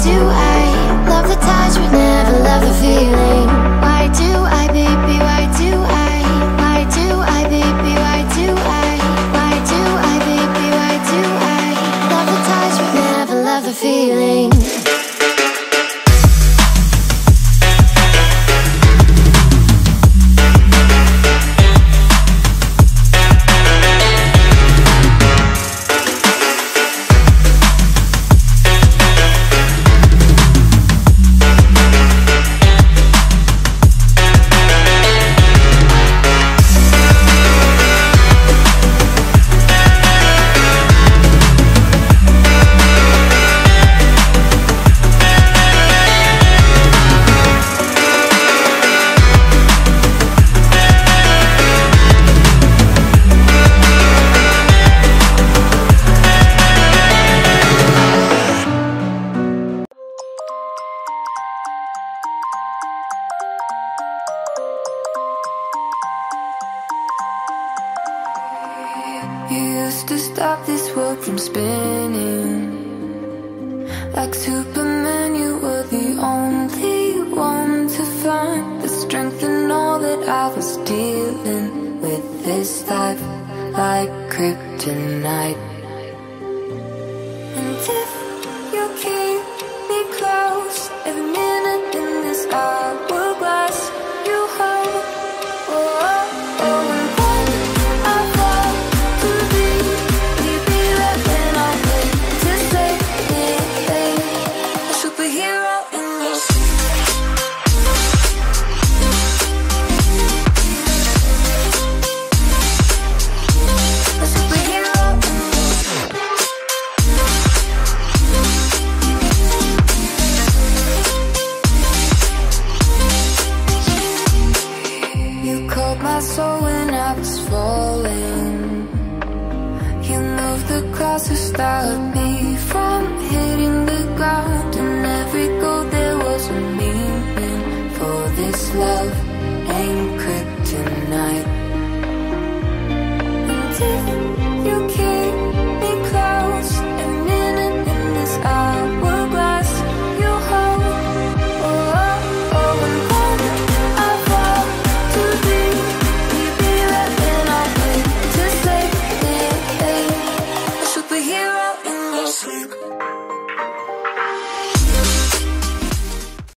do I love the touch but never love the feeling? Why do I, baby, why do I? Why do I, baby, why do I? Why do I, baby, why do I love the touch but never love the feeling? You used to stop this world from spinning. Like Superman, you were the only one to find the strength in all that I was dealing with. This life like kryptonite. And if you keep me close, every minute in this hourglass you hold. Oh, oh, oh, and when I fall to be, will you be there when I wait to save me? A superhero in your sleep. A superhero in your sleep. You caught my soul when I was falling. You moved the clouds to stop me from hitting the ground. And every goal there was a meaning. For this love ain't kryptonite. And if you keep me close, every minute in this hourglass you hold. Oh, oh, oh, and when I fall to be, will you be there when I wait to save me? A superhero in your sleep.